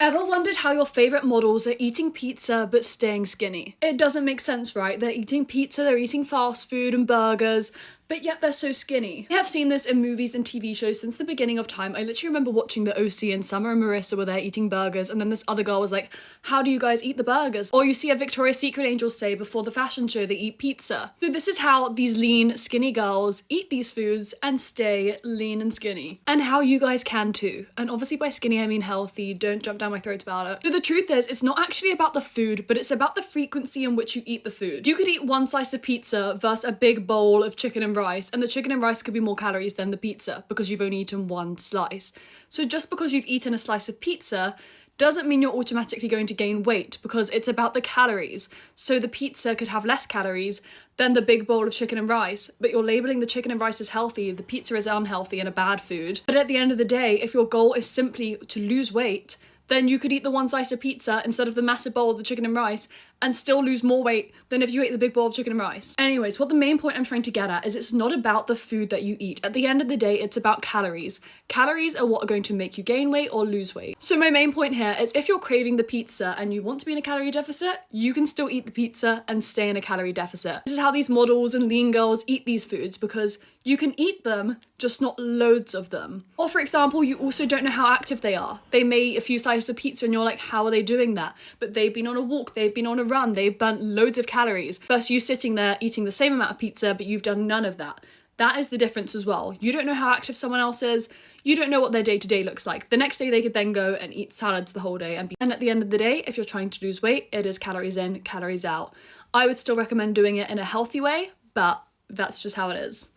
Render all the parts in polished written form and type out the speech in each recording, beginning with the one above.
Ever wondered how your favourite models are eating pizza but staying skinny? It doesn't make sense, right? They're eating pizza, they're eating fast food and burgers, but yet they're so skinny. We have seen this in movies and TV shows since the beginning of time. I literally remember watching The OC and Summer and Marissa were there eating burgers, and then this other girl was like, how do you guys eat the burgers? Or you see a Victoria's Secret angel say before the fashion show they eat pizza. So this is how these lean, skinny girls eat these foods and stay lean and skinny. And how you guys can too. And obviously by skinny I mean healthy, don't jump down my throat about it. So the truth is, it's not actually about the food, but it's about the frequency in which you eat the food. You could eat one slice of pizza versus a big bowl of chicken and rice, and the chicken and rice could be more calories than the pizza because you've only eaten one slice. So just because you've eaten a slice of pizza doesn't mean you're automatically going to gain weight, because it's about the calories. So the pizza could have less calories than the big bowl of chicken and rice, but you're labeling the chicken and rice as healthy, the pizza is unhealthy and a bad food. But at the end of the day, if your goal is simply to lose weight, then you could eat the one slice of pizza instead of the massive bowl of the chicken and rice and still lose more weight than if you ate the big bowl of chicken and rice. Anyways, what the main point I'm trying to get at is it's not about the food that you eat. At the end of the day, it's about calories. Calories are what are going to make you gain weight or lose weight. So my main point here is if you're craving the pizza and you want to be in a calorie deficit, you can still eat the pizza and stay in a calorie deficit. This is how these models and lean girls eat these foods, because you can eat them, just not loads of them. Or for example, you also don't know how active they are. They may eat a few slices of pizza and you're like, how are they doing that? But they've been on a walk, they've been on a run, they've burnt loads of calories, versus you sitting there eating the same amount of pizza, but you've done none of that. That is the difference as well. You don't know how active someone else is. You don't know what their day-to-day looks like. The next day they could then go and eat salads the whole day. And at the end of the day, if you're trying to lose weight, it is calories in, calories out. I would still recommend doing it in a healthy way, but that's just how it is.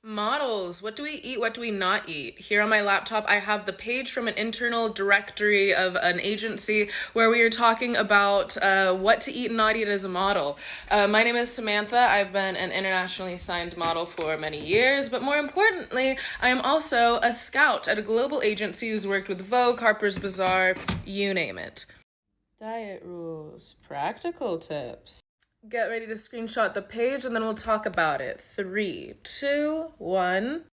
Models, what do we eat, what do we not eat? Here on my laptop, I have the page from an internal directory of an agency where we are talking about what to eat and not eat as a model. My name is Samantha. I've been an internationally signed model for many years, but more importantly, I am also a scout at a global agency who's worked with Vogue, Harper's Bazaar, you name it. Diet rules, practical tips. Get ready to screenshot the page and then we'll talk about it. 3, 2, 1.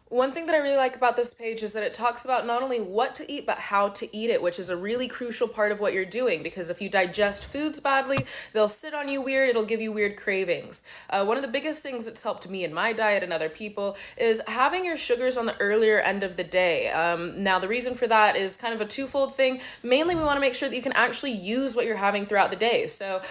One thing that I really like about this page is that it talks about not only what to eat, but how to eat it, which is a really crucial part of what you're doing, because if you digest foods badly, they'll sit on you weird, it'll give you weird cravings. One of the biggest things that's helped me in my diet and other people is having your sugars on the earlier end of the day. Now, the reason for that is kind of a twofold thing. Mainly, we want to make sure that you can actually use what you're having throughout the day. So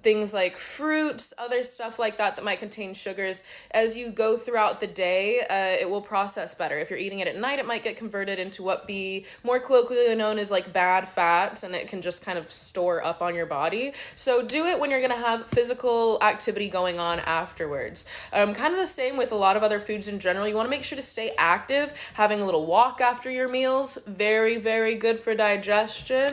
things like fruits, other stuff like that that might contain sugars, as you go throughout the day, it will process better. If you're eating it at night, it might get converted into what be more colloquially known as like bad fats, and it can just kind of store up on your body. So do it when you're gonna have physical activity going on afterwards. Kind of the same with a lot of other foods in general. You wanna make sure to stay active. Having a little walk after your meals, very, very good for digestion.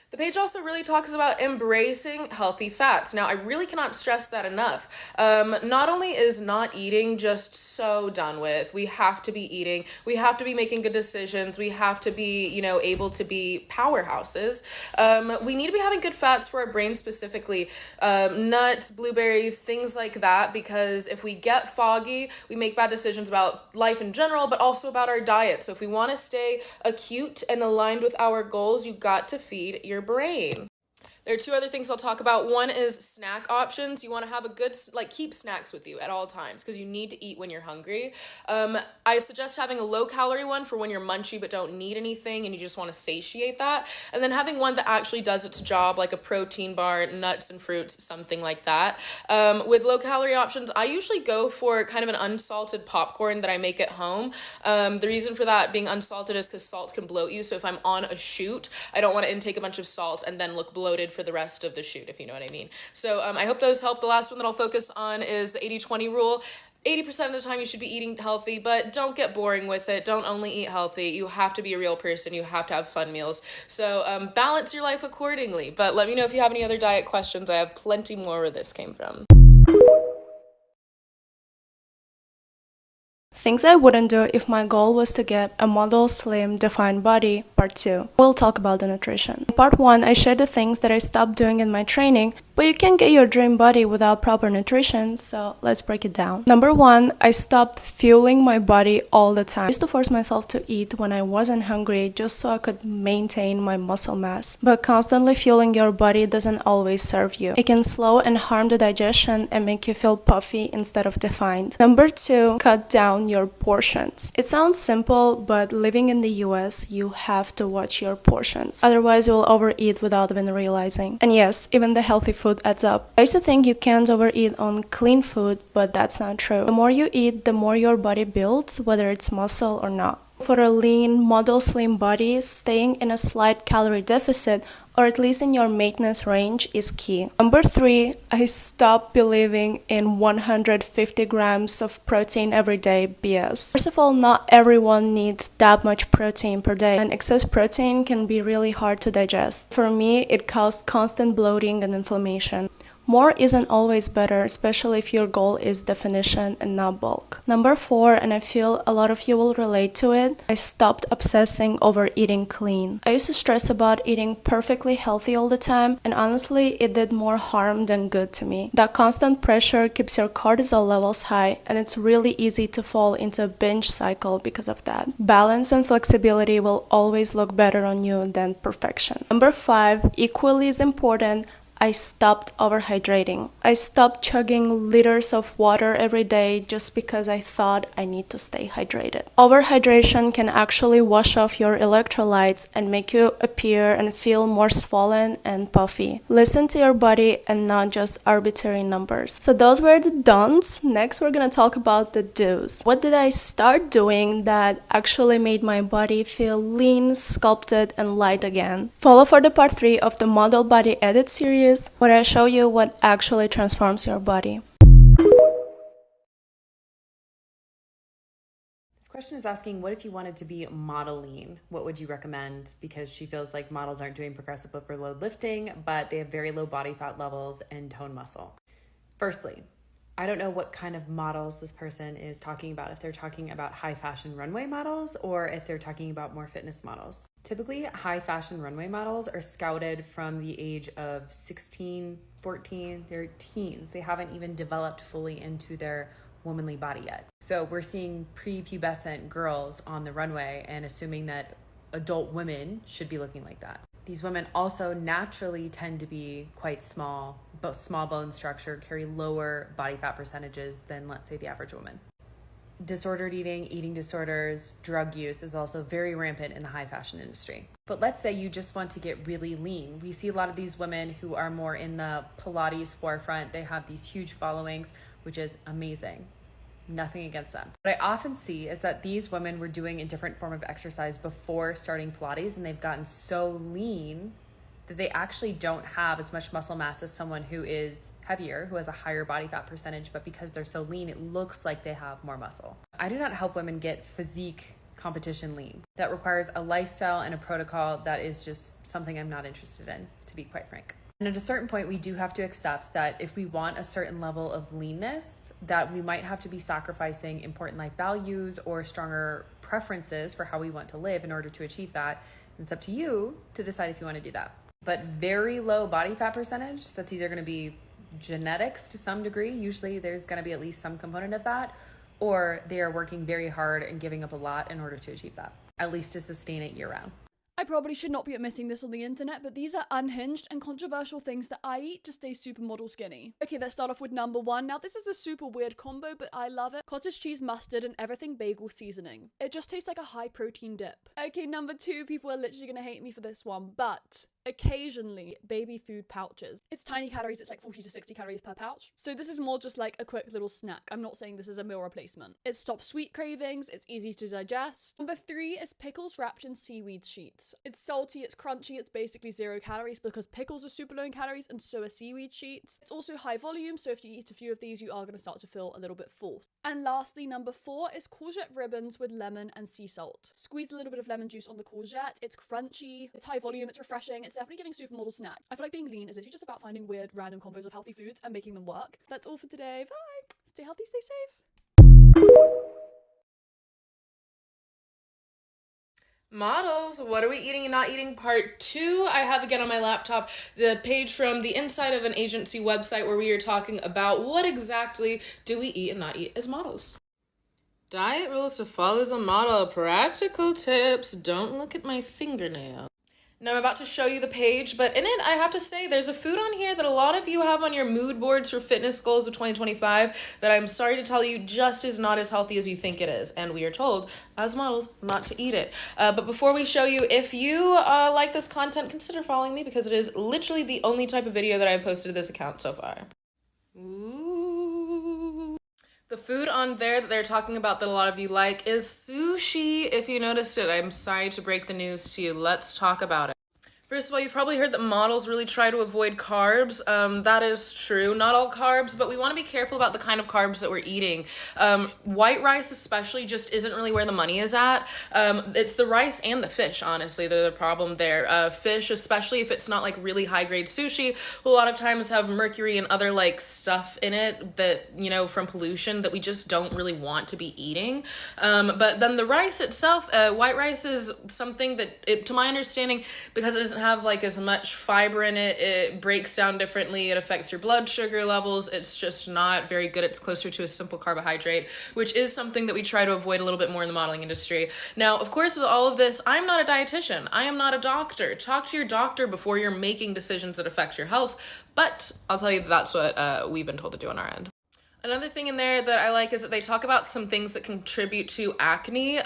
The page also really talks about embracing healthy fats. Now, I really cannot stress that enough. Not only is not eating just so done with, we have to be eating, we have to be making good decisions, we have to be, able to be powerhouses. We need to be having good fats for our brain specifically, nuts, blueberries, things like that, because if we get foggy, we make bad decisions about life in general, but also about our diet. So if we want to stay acute and aligned with our goals, you got to feed your brain. There are two other things I'll talk about. One is snack options. You want to have a good, keep snacks with you at all times because you need to eat when you're hungry. I suggest having a low calorie one for when you're munchy but don't need anything and you just want to satiate that. And then having one that actually does its job, like a protein bar, nuts and fruits, something like that. With low calorie options, I usually go for kind of an unsalted popcorn that I make at home. The reason for that being unsalted is because salt can bloat you. So if I'm on a shoot, I don't want to intake a bunch of salt and then look bloated for the rest of the shoot, if you know what I mean. So I hope those help. The last one that I'll focus on is the 80-20 rule. 80% of the time you should be eating healthy, but don't get boring with it. Don't only eat healthy. You have to be a real person. You have to have fun meals. So balance your life accordingly. But let me know if you have any other diet questions. I have plenty more where this came from. Things I wouldn't do if my goal was to get a model, slim, defined body, part 2. We'll talk about the nutrition. In part 1, I shared the things that I stopped doing in my training, but you can't get your dream body without proper nutrition, so let's break it down. Number 1, I stopped fueling my body all the time. I used to force myself to eat when I wasn't hungry just so I could maintain my muscle mass. But constantly fueling your body doesn't always serve you. It can slow and harm the digestion and make you feel puffy instead of defined. Number 2, cut down your portions. It sounds simple, but living in the US, you have to watch your portions. Otherwise, you'll overeat without even realizing. And yes, even the healthy food adds up. I used to think you can't overeat on clean food, but that's not true. The more you eat, the more your body builds, whether it's muscle or not. For a lean, model slim body, staying in a slight calorie deficit or at least in your maintenance range is key. Number 3, I stopped believing in 150 grams of protein every day BS. First of all, not everyone needs that much protein per day, and excess protein can be really hard to digest. For me, it caused constant bloating and inflammation. More isn't always better, especially if your goal is definition and not bulk. Number 4, and I feel a lot of you will relate to it, I stopped obsessing over eating clean. I used to stress about eating perfectly healthy all the time, and honestly, it did more harm than good to me. That constant pressure keeps your cortisol levels high, and it's really easy to fall into a binge cycle because of that. Balance and flexibility will always look better on you than perfection. Number 5, equally as important, I stopped overhydrating. I stopped chugging liters of water every day just because I thought I need to stay hydrated. Overhydration can actually wash off your electrolytes and make you appear and feel more swollen and puffy. Listen to your body and not just arbitrary numbers. So those were the don'ts. Next, we're gonna talk about the do's. What did I start doing that actually made my body feel lean, sculpted, and light again? Follow for the part 3 of the Model Body Edit series, where I show you what actually transforms your body. This question is asking, what if you wanted to be model lean? What would you recommend? Because she feels like models aren't doing progressive overload lifting, but they have very low body fat levels and tone muscle. Firstly, I don't know what kind of models this person is talking about, if they're talking about high fashion runway models or if they're talking about more fitness models. Typically, high fashion runway models are scouted from the age of 16, 14, they're teens. They haven't even developed fully into their womanly body yet. So we're seeing prepubescent girls on the runway and assuming that adult women should be looking like that. These women also naturally tend to be quite small, both small bone structure, carry lower body fat percentages than, let's say, the average woman. Disordered eating, eating disorders, drug use is also very rampant in the high fashion industry. But let's say you just want to get really lean. We see a lot of these women who are more in the Pilates forefront. They have these huge followings, which is amazing. Nothing against them. What I often see is that these women were doing a different form of exercise before starting Pilates, and they've gotten so lean that they actually don't have as much muscle mass as someone who is heavier, who has a higher body fat percentage, but because they're so lean, it looks like they have more muscle. I do not help women get physique competition lean. That requires a lifestyle and a protocol that is just something I'm not interested in, to be quite frank. And at a certain point, we do have to accept that if we want a certain level of leanness, that we might have to be sacrificing important life values or stronger preferences for how we want to live in order to achieve that. And it's up to you to decide if you want to do that. But very low body fat percentage, that's either going to be genetics to some degree. Usually there's going to be at least some component of that, or they are working very hard and giving up a lot in order to achieve that, at least to sustain it year round. I probably should not be admitting this on the internet, but these are unhinged and controversial things that I eat to stay supermodel skinny. Okay, let's start off with number 1. Now, this is a super weird combo, but I love it. Cottage cheese, mustard, and everything bagel seasoning. It just tastes like a high protein dip. Okay, number 2, people are literally gonna hate me for this one, but occasionally baby food pouches. It's tiny calories, it's like 40 to 60 calories per pouch. So this is more just like a quick little snack. I'm not saying this is a meal replacement. It stops sweet cravings, it's easy to digest. Number 3 is pickles wrapped in seaweed sheets. It's salty, it's crunchy, it's basically 0 calories because pickles are super low in calories and so are seaweed sheets. It's also high volume, so if you eat a few of these, you are going to start to feel a little bit full. And lastly, number 4 is courgette ribbons with lemon and sea salt. Squeeze a little bit of lemon juice on the courgette. It's crunchy, it's high volume, it's refreshing, it's definitely giving supermodel snack. I feel like being lean is literally just about finding weird random combos of healthy foods and making them work. That's all for today. Bye! Stay healthy, stay safe. Models, what are we eating and not eating? Part 2. I have again on my laptop the page from the inside of an agency website where we are talking about what exactly do we eat and not eat as models. Diet rules to follow as a model. Practical tips. Don't look at my fingernail. Now I'm about to show you the page, but in it, I have to say there's a food on here that a lot of you have on your mood boards for fitness goals of 2025 that I'm sorry to tell you just is not as healthy as you think it is. And we are told, as models, not to eat it. But before we show you, if you like this content, consider following me because it is literally the only type of video that I've posted to this account so far. Ooh. The food on there that they're talking about that a lot of you like is sushi. If you noticed it, I'm sorry to break the news to you. Let's talk about it. First of all, you've probably heard that models really try to avoid carbs. That is true. Not all carbs, but we want to be careful about the kind of carbs that we're eating. White rice especially just isn't really where the money is at. It's the rice and the fish, honestly, that are the problem there. Fish, especially if it's not like really high-grade sushi, will a lot of times have mercury and other like stuff in it that, you know, from pollution that we just don't really want to be eating. But then the rice itself, white rice is something that, to my understanding, because it doesn't have like as much fiber in it, it breaks down differently, it affects your blood sugar levels, it's just not very good. It's closer to a simple carbohydrate, which is something that we try to avoid a little bit more in the modeling industry. Now, of course, with all of this, I'm not a dietitian, I am not a doctor. Talk to your doctor before you're making decisions that affect your health, but I'll tell you that's what we've been told to do on our end. Another thing in there that I like is that they talk about some things that contribute to acne.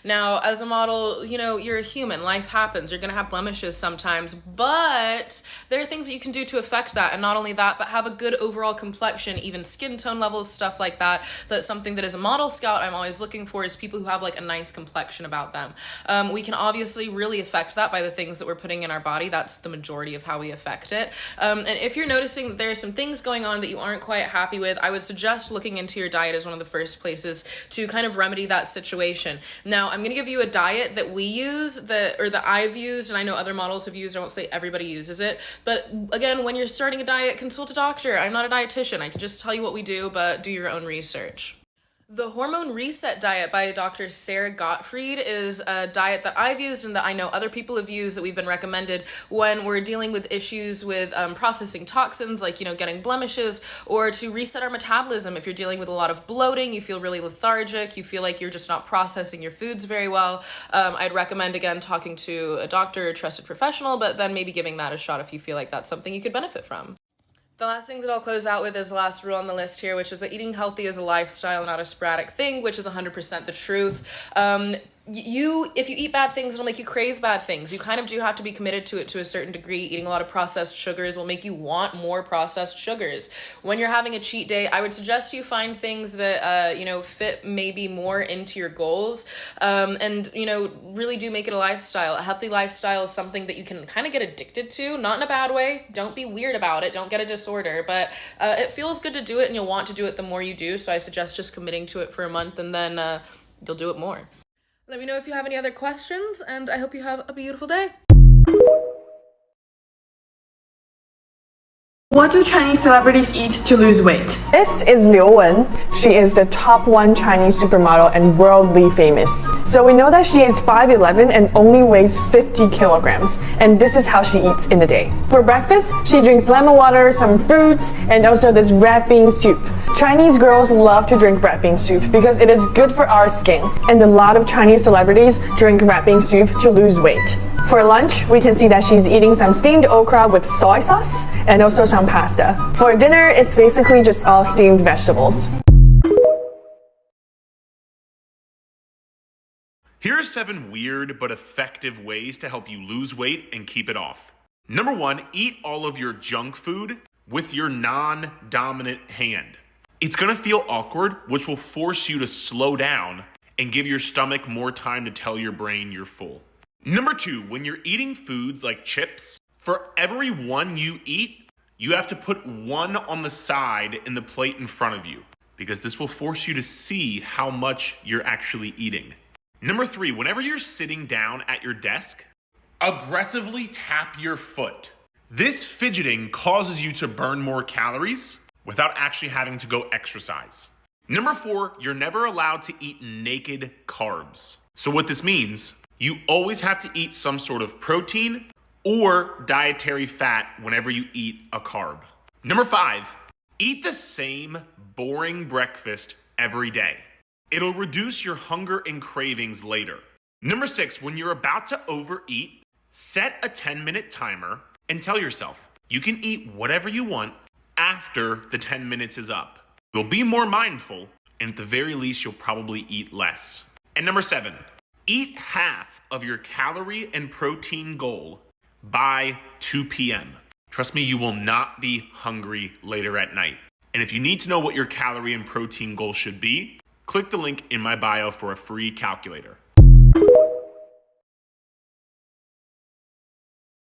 Now, as a model, you know, you're a human. Life happens. You're going to have blemishes sometimes, but there are things that you can do to affect that. And not only that, but have a good overall complexion, even skin tone levels, stuff like that. That's something that as a model scout, I'm always looking for is people who have like a nice complexion about them. We can obviously really affect that by the things that we're putting in our body. That's the majority of how we affect it. And if you're noticing that there are some things going on that you aren't quite happy with, I would suggest looking into your diet as one of the first places to kind of remedy that situation. Now, I'm going to give you a diet that we use, that I've used, and I know other models have used. I won't say everybody uses it, but again, when you're starting a diet, consult a doctor. I'm not a dietitian. I can just tell you what we do, but do your own research. The Hormone Reset Diet by Dr. Sarah Gottfried is a diet that I've used and that I know other people have used, that we've been recommended when we're dealing with issues with processing toxins, like, you know, getting blemishes, or to reset our metabolism. If you're dealing with a lot of bloating, you feel really lethargic, you feel like you're just not processing your foods very well, I'd recommend, again, talking to a doctor or trusted professional, but then maybe giving that a shot if you feel like that's something you could benefit from. The last thing that I'll close out with is the last rule on the list here, which is that eating healthy is a lifestyle, not a sporadic thing, which is 100% the truth. If you eat bad things, it'll make you crave bad things. You kind of do have to be committed to it to a certain degree. Eating a lot of processed sugars will make you want more processed sugars. When you're having a cheat day, I would suggest you find things that, you know, fit maybe more into your goals, and, you know, really do make it a lifestyle. A healthy lifestyle is something that you can kind of get addicted to, not in a bad way. Don't be weird about it. Don't get a disorder, but it feels good to do it, and you'll want to do it the more you do. So I suggest just committing to it for a month, and then you'll do it more. Let me know if you have any other questions, and I hope you have a beautiful day. What do Chinese celebrities eat to lose weight? This is Liu Wen. She is the top 1 Chinese supermodel and worldly famous. So we know that she is 5'11" and only weighs 50 kilograms. And this is how she eats in a day. For breakfast, she drinks lemon water, some fruits, and also this red bean soup. Chinese girls love to drink red bean soup because it is good for our skin. And a lot of Chinese celebrities drink red bean soup to lose weight. For lunch, we can see that she's eating some steamed okra with soy sauce and also some pasta. For dinner, it's basically just all steamed vegetables. Here are 7 weird but effective ways to help you lose weight and keep it off. Number 1, eat all of your junk food with your non-dominant hand. It's gonna feel awkward, which will force you to slow down and give your stomach more time to tell your brain you're full. Number 2, when you're eating foods like chips, for every one you eat, you have to put 1 on the side in the plate in front of you, because this will force you to see how much you're actually eating. Number 3, whenever you're sitting down at your desk, aggressively tap your foot. This fidgeting causes you to burn more calories without actually having to go exercise. Number 4, you're never allowed to eat naked carbs. So what this means You always have to eat some sort of protein or dietary fat whenever you eat a carb. Number 5, eat the same boring breakfast every day. It'll reduce your hunger and cravings later. Number 6, when you're about to overeat, set a 10-minute timer and tell yourself you can eat whatever you want after the 10 minutes is up. You'll be more mindful, and at the very least, you'll probably eat less. And number 7, eat half of your calorie and protein goal by 2 p.m. Trust me, you will not be hungry later at night. And if you need to know what your calorie and protein goal should be, click the link in my bio for a free calculator.